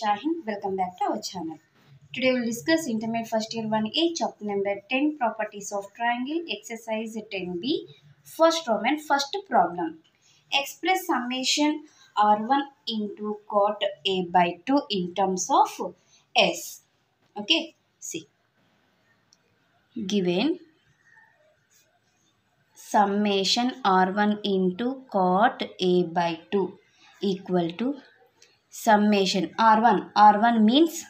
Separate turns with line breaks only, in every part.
Shahin. Welcome back to our channel. Today we'll discuss Intermediate First Year 1A chapter number 10 Properties of Triangle Exercise 10B. First Roman first problem. Express summation R1 into cot A by 2 in terms of S. Okay, see. Given summation R1 into cot A by 2 equal to summation R1 means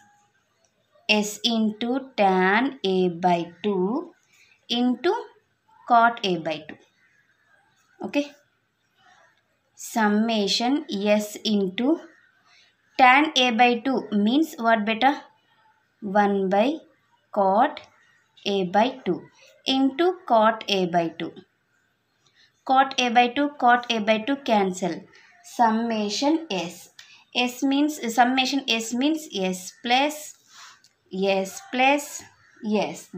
S into tan A by 2 into cot A by 2. Okay. Summation S into tan A by 2 means what beta? 1 by cot A by 2 into cot A by 2. Cot A by 2 cancel. Summation S. Summation S means S plus S.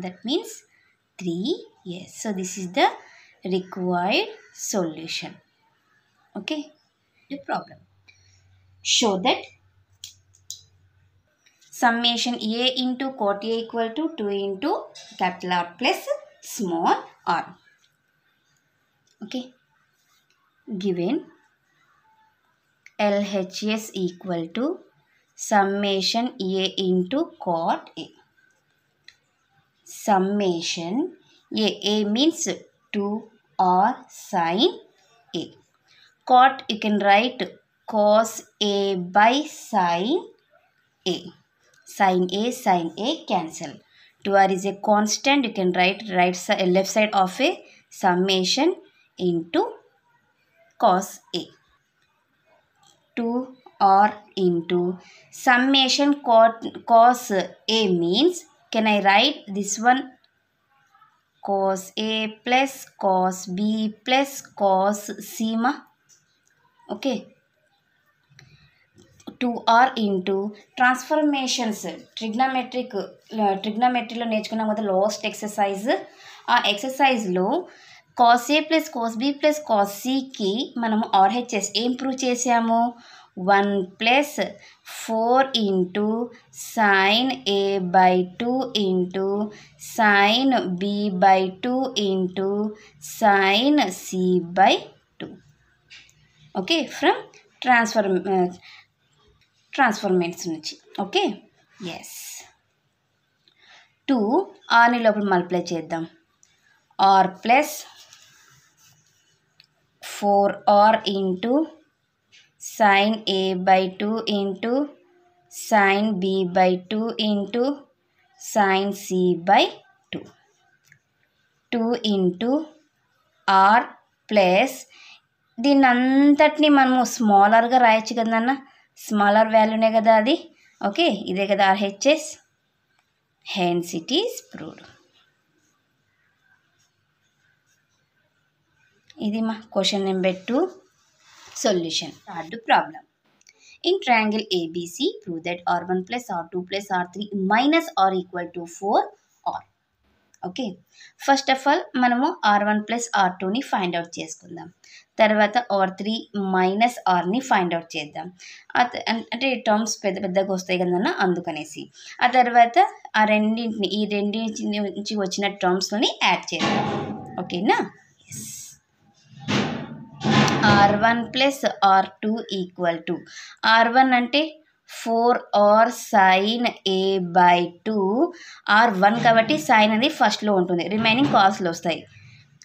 That means 3 S. So this is the required solution. Okay. The problem. Show that summation A into cot A equal to 2 into capital R plus small r. Okay. Given LHS equal to summation A into cot A. Summation A means 2r sin A. Cot you can write cos A by sin A. Sin A cancel. 2r is a constant. You can write left side of a summation into cos A. 2r into summation cos A means, can I write this one cos A plus cos B plus cos C ma? Okay. 2r into transformations trigonometryలో నేర్చుకున్నాం కదా last exercise. ఆ ఎక్సర్సైజ్లో cos A plus cos B plus cos C కి మనము RHS ఏం prove చేసాము? 1 plus 4 into sin A by 2 into sin B by 2 into sin C by 2. Okay, from ట్రాన్స్ఫర్మేట్స్ నుంచి. Okay, yes. 2 ఆర్ని లోపల multiply చేద్దాం. R plus 4r into sine A by 2 into sine B by 2 into sine C by 2. 2 into r plus దీన్ని అంతటిని మనము స్మాలర్గా రాయొచ్చు కదన్న. Smaller వాల్యూనే కదా అది. ఓకే, ఇదే కదా RHS. Hence it is proved. ఇది మా question number 2 solution. Third problem. In triangle ABC, prove that R1 plus R2 plus R3 minus R equal to 4R. Okay, first of all మనము R1 plus R2ని find out చేసుకుందాం. తర్వాత R3 minus Rని find out చేద్దాం. అంటే terms పెద్దగా వస్తాయి కదన్న, అందుకనేసి. ఆ తర్వాత ఈ రెండింటి నుంచి వచ్చిన టర్మ్స్ని యాడ్ చేద్దాం. ఓకేనా? Yes. R1 plus R2 equal to R1 అంటే 4r sin A by 2. R1 కాబట్టి సైన్ అనేది ఫస్ట్లో ఉంటుంది, రిమైనింగ్ కాస్లో వస్తాయి.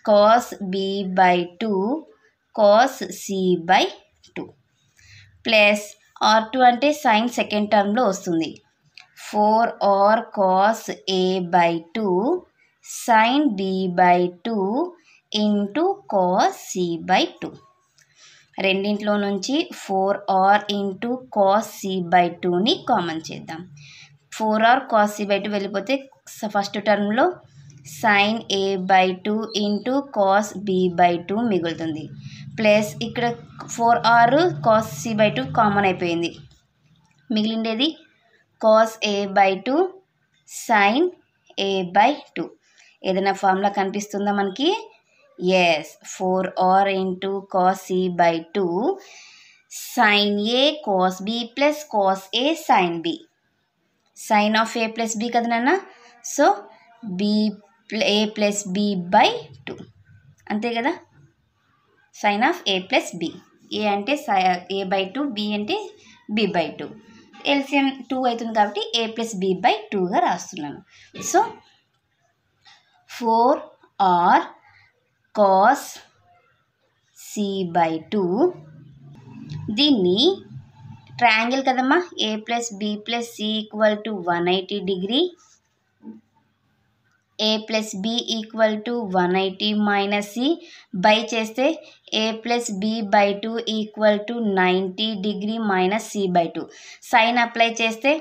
Cos B by 2 cos C by 2 plus R2 అంటే సైన్ సెకండ్ టర్మ్లో వస్తుంది. 4r cos A by 2 sin B by 2 into cos C by 2. రెండింట్లో నుంచి 4r into cos C by 2ని కామన్ చేద్దాం. 4r cos C by 2 వెళ్ళిపోతే first టర్మ్లో sine A by 2 into cos B by 2 మిగులుతుంది. Plus ఇక్కడ 4r cos C by 2 common అయిపోయింది. మిగిలిండేది cos A by 2 sine A by 2. ఏదైనా ఫార్ములా కనిపిస్తుందా మనకి? Yes, 4r into cos C by 2 sin A cos B plus cos A sin B. Sin of A plus B కదా నాన్న. So A plus B by 2 అంతే కదా. sin of A plus B. A అంటే A by 2, B అంటే B by 2. LCM 2 అవుతుంది కాబట్టి A plus B by 2గా రాస్తున్నాను. So 4r cos C by 2 దీన్ని ట్రయాంగిల్ కదమ్మా. A plus B plus C equal to 180 degree. A plus B equal to 180 minus C by చేస్తే A plus B by 2 equal to 90 degree minus C by 2. Sine apply చేస్తే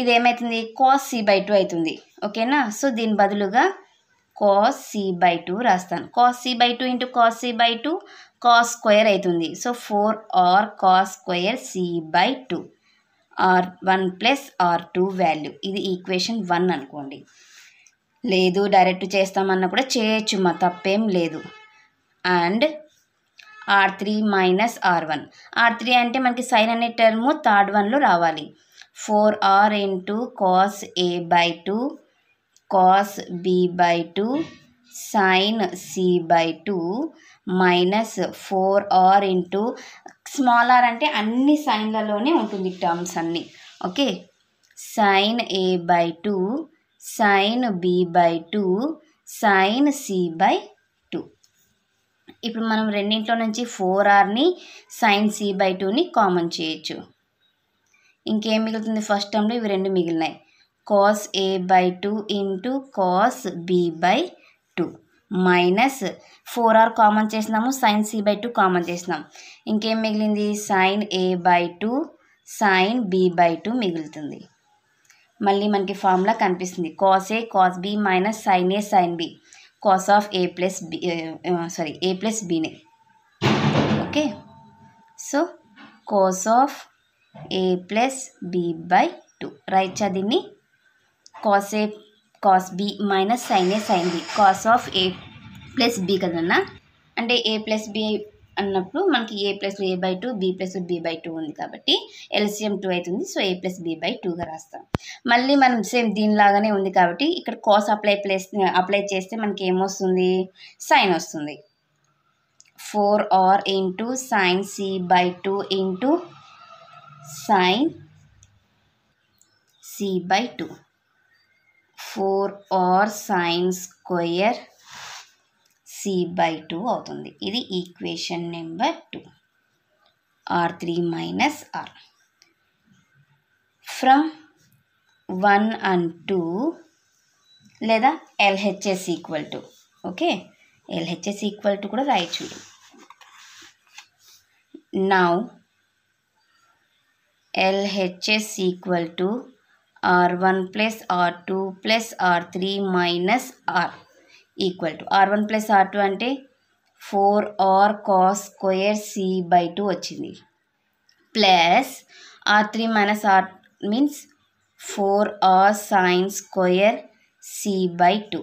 ఇది ఏమవుతుంది, cos C by 2 అవుతుంది. ఓకేనా. So దీని బదులుగా cos C by 2 రాస్తాను. cos C by 2 into cos C by 2 cos square అవుతుంది. So 4r cos square C by 2 R1 plus R2 value. ఇది ఈక్వేషన్ 1 అనుకోండి. లేదు డైరెక్ట్ చేస్తామన్నా కూడా చేయొచ్చు, మా తప్పేం లేదు. And R3 minus R1. R3 అంటే మనకి సైన్ అనే టర్ము థర్డ్ వన్లో రావాలి. 4r into cos A by 2 cos B by 2 sin C by 2 minus 4r into small r అంటే అన్ని సైన్లలోనే ఉంటుంది టర్మ్స్ అన్నీ. Okay. sin A by 2 sin B by 2 sin C by 2. ఇప్పుడు మనం రెండింట్లో నుంచి 4rని sin C by 2ని కామన్ చేయొచ్చు. ఇంకేం మిగులుతుంది, ఫస్ట్ టర్మ్లో ఇవి రెండు మిగిలినాయి. cos A by 2 into cos B by 2 minus 4r common చేసినాము, sin C by 2 కామన్ చేసినాం. ఇంకేం మిగిలింది, sin A by 2 sin B by 2 మిగులుతుంది. మళ్ళీ మనకి ఫార్ములా కనిపిస్తుంది, cos A cos B minus sin A sin B. cos of A plus B A plus Bనే. Okay. So cos of A plus B by 2 right. దీన్ని cos A cos B minus sin A sin B. cos of A plus B కదన్నా. అంటే A plus B అన్నప్పుడు మనకి A plus A by 2 B plus B by 2 ఉంది కాబట్టి LCM 2 అవుతుంది. So A plus B by 2గా రాస్తాం. మళ్ళీ మనం సేమ్ దీనిలాగానే ఉంది కాబట్టి ఇక్కడ కాస్ అప్లై చేస్తే మనకి ఏమొస్తుంది, సైన్ వస్తుంది. 4r into sin C by 2 into sin C by 2. 4r sin square C by 2 అవుతుంది. ఇది equation number 2. R3 minus R. From 1 and 2 లేదా LHS equal to. Okay. LHS equal to కూడా రాయొచ్చు. Now LHS equal to R1 plus R2 plus R3 minus R equal to R1 plus R2 అంటే 4r cos square C by 2 వచ్చింది. Plus R3 minus R means 4r sin square C by 2.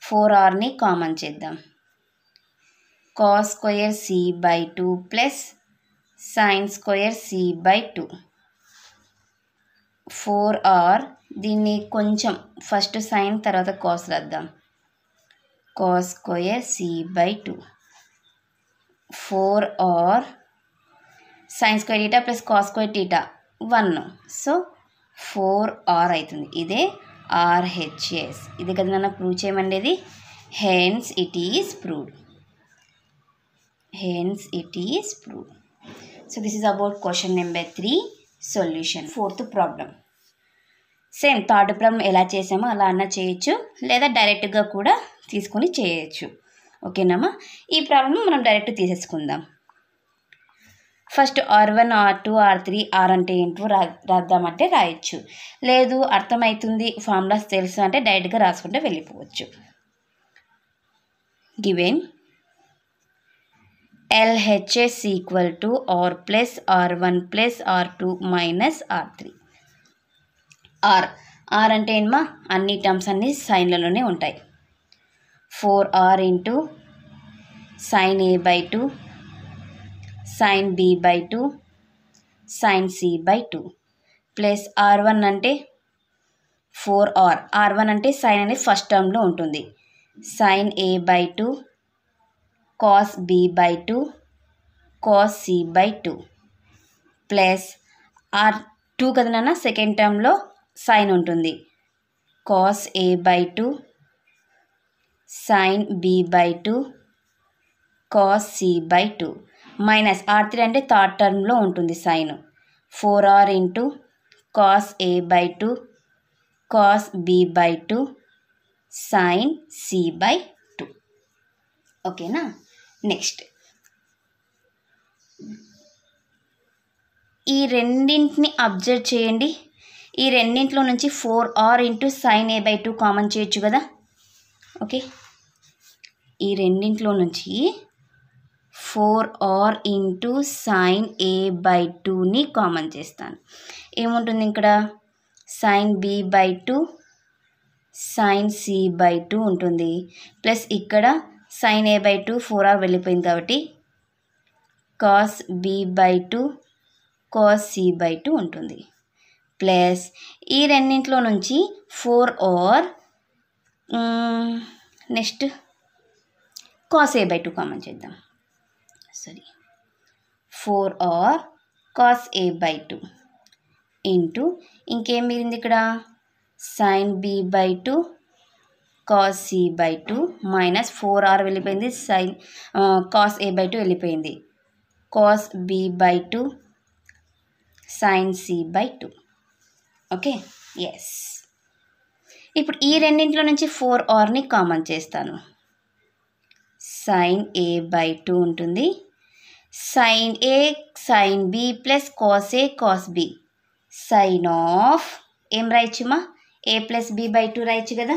4rని common చేద్దాం. cos square C by 2 plus sin square C by 2. 4r దీన్ని కొంచెం first sin తర్వాత cos రాద్దాం. cos square C by 2. 4r sin square theta plus cos square theta 1. So 4r అవుతుంది. ఇదే RHS. ఇది కదా నన్ను ప్రూవ్ చేయమండేది. Hence it is proved. So this is about question number 3 solution. 4th problem. Same third problem ఎలా చేసామో అలా అన్నా చేయొచ్చు, లేదా డైరెక్ట్గా కూడా తీసుకొని చేయొచ్చు. ఓకేనమ్మా. ఈ ప్రాబ్లం మనం డైరెక్ట్ తీసేసుకుందాం. First R1 R2 R3 R అంటే ఏంటో రాద్దామంటే రాయొచ్చు, లేదు అర్థమవుతుంది ఫార్ములాస్ తెలుసు అంటే డైరెక్ట్గా రాసుకుంటే వెళ్ళిపోవచ్చు. Given LHS equal to R plus R1 plus R2 minus R3. R అంటే ఏంటమ్మా, అన్ని టర్మ్స్ అన్ని సైన్లలోనే ఉంటాయి. 4r into sin A by 2 sin B by 2 sin c by 2 plus r1 అంటే 4r r1 అంటే sin అనేది ఫస్ట్ టర్మ్లో ఉంటుంది sin a by 2 cos b by 2 cos c by 2 plus r2 కదా నాన్న సెకండ్ టర్మ్లో sin ఉంటుంది cos a by 2 sin b by 2 cos c by 2 minus r3 అంటే థర్డ్ టర్మ్లో ఉంటుంది sin 4r into cos a by 2 cos b by 2 sin c by 2 ఓకేనా next ఈ రెండింటిని అబ్జర్వ్ చేయండి ఈ రెండింటిలో నుంచి 4r into sin a by 2 common చేయొచ్చు కదా ఓకే ఈ రెండింటిలో నుంచి 4r into sin a by 2ని కామన్ చేస్తాను ఏముంటుంది ఇక్కడ sin b by 2 sin c by 2 ఉంటుంది ప్లస్ ఇక్కడ sin a by 2 4r వెళ్ళిపోయింది కాబట్టి cos b by 2 cos c by 2 ఉంటుంది ప్లస్ ఈ రెండింటిలో నుంచి 4r next cos a by 2 కామన్ చేద్దాం sorry 4r cos a by 2 into ఇంకేం మిగిలింది ఇక్కడ sin b by 2 cos c by 2 minus 4r వెళ్ళిపోయింది sin cos a by 2 వెళ్ళిపోయింది cos b by 2 sin c by 2 okay yes ఇప్పుడు ఈ రెండింటిలో నుంచి 4rని కామన్ చేస్తాను sin a by 2 ఉంటుంది sin a sin b plus cos a cos b sin of ఏం రాయొచ్చుమా a ప్లస్ b by 2 రాయొచ్చు కదా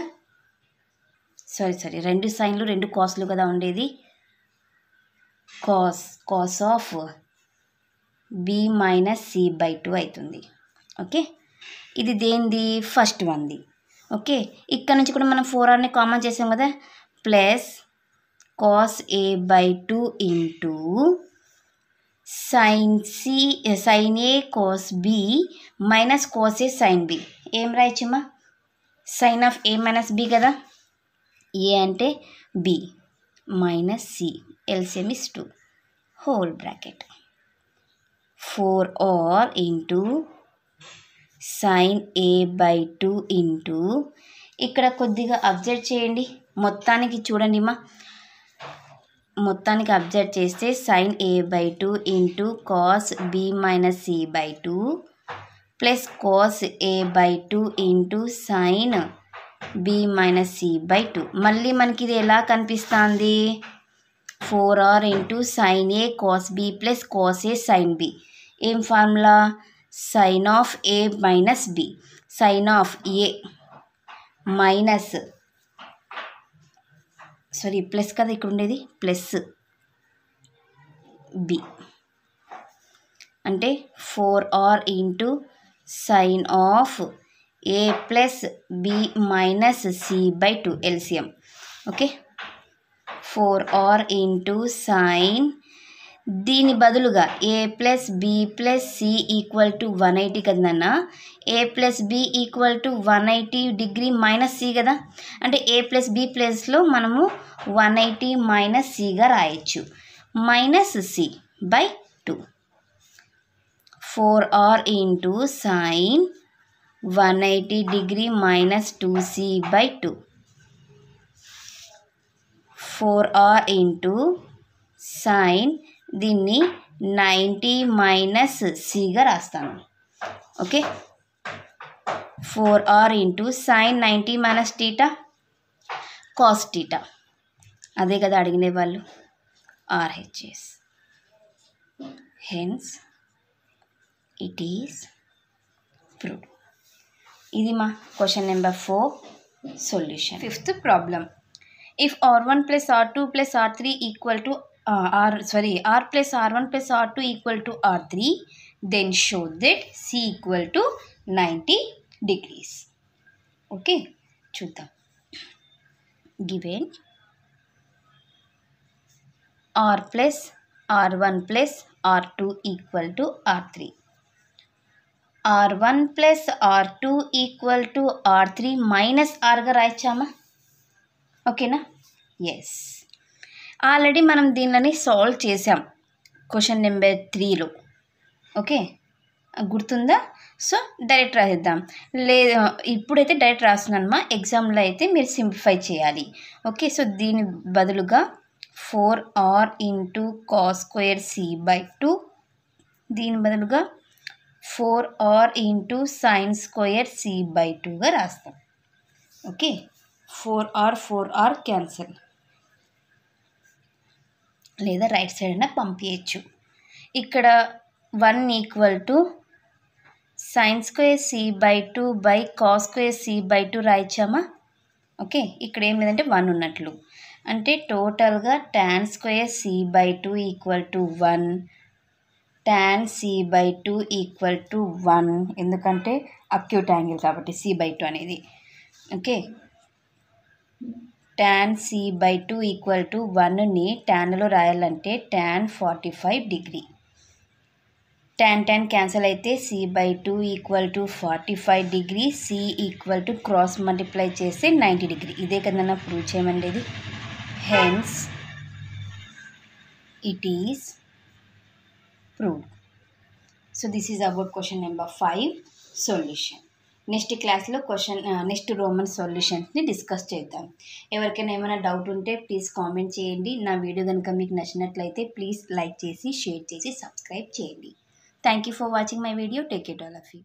సారీ రెండు సైన్లు రెండు కాస్లు కదా ఉండేది cos of b minus c by 2 అవుతుంది ఓకే ఇది దేనిది ఫస్ట్ వన్ది ఓకే ఇక్కడ నుంచి కూడా మనం 4rని కామన్ చేసాం కదా plus cos a by 2 into sin a cos b minus cos a sin b ఏం రాయొచ్చుమా sin of a minus b కదా a అంటే b minus c LCM is 2 whole bracket 4r into sin a by 2 into ఇక్కడ కొద్దిగా observe చేయండి మొత్తానికి చూడండి మా మొత్తానికి అబ్జర్వ్ చేస్తే sin a by 2 into cos b minus c by 2 plus cos a by 2 into sin b minus c by 2 మళ్ళీ మనకి ఇది ఎలా కనిపిస్తుంది 4r into sin a cos b plus cos a sin b ఏం formula sin of a minus b sin of a minus sorry plus కదా ఇక్కడ ఉండేది plus b అంటే 4r into sin of a plus b minus c by 2 LCM okay 4r into sin దీని బదులుగా a plus b plus c equal to 180 కదన్నా a plus b equal to 180 degree minus c కదా అంటే a plus b ప్లస్లో మనము 180 minus cగా రాయొచ్చు minus c by 2 4r into sin 180 degree minus 2c by 2 4r into sin దీన్ని 90 minus cగా రాస్తాను okay 4r into sin 90 minus theta cos theta అదే కదా అడిగిన వాళ్ళు RHS hence it is proved ఇది మా question number 4 solution fifth problem if r1 plus r2 plus r3 equal to r plus r1 plus r2 equal to r3 then show that c equal to 90 degrees okay చూద్దాం given r plus r1 plus r2 equal to r3 R1 plus R2 equal to R3 minus Rగా రాయొచ్చామా? ఓకేనా? Yes. Already మనం దీనిని solve చేసాం question number 3లో. Okay, గుర్తుందా? So direct రాసేద్దాం. లేదు, ఇప్పుడైతే డైరెక్ట్ రాస్తున్నానమ్మా. ఎగ్జామ్లో అయితే మీరు సింప్లిఫై చేయాలి. ఓకే, సో దీని బదులుగా 4R into cos square C/2, దీని బదులుగా 4R ఇంటూ సైన్ స్క్వేర్ C/2గా రాస్తాం. ఓకే, 4R క్యాన్సల్, లేదా రైట్ సైడ్ అయినా పంపించచ్చు. ఇక్కడ 1 equal to sine square C/2 by cos square C/2 రాయించామా? ఓకే, ఇక్కడ ఏం లేదంటే 1 ఉన్నట్లు. అంటే టోటల్గా tan square C/2 equal to 1, tan C/2 equal to 1, ఎందుకంటే అక్యూట్ యాంగిల్ కాబట్టి C/2 అనేది. Okay, tan C/2 equal to 1ని టాన్లో రాయాలంటే టాన్ 45 డిగ్రీ. టాన్ క్యాన్సల్ అయితే C/2 equal to 45 degree, C equal to cross multiply చేస్తే 90 డిగ్రీ. ఇదే కదన్నా prove చేయమండి ఇది. Hence it is proved. So this is about question number 5 solution. Next క్లాస్లో next Roman సొల్యూషన్స్ని discuss చేద్దాం. ఎవరికైనా ఏమైనా డౌట్ ఉంటే ప్లీజ్ కామెంట్ చేయండి. నా వీడియో కనుక మీకు నచ్చినట్లయితే ప్లీజ్ లైక్ చేసి, షేర్ చేసి, సబ్స్క్రైబ్ చేయండి. Thank you for watching my video. Take care, all of you.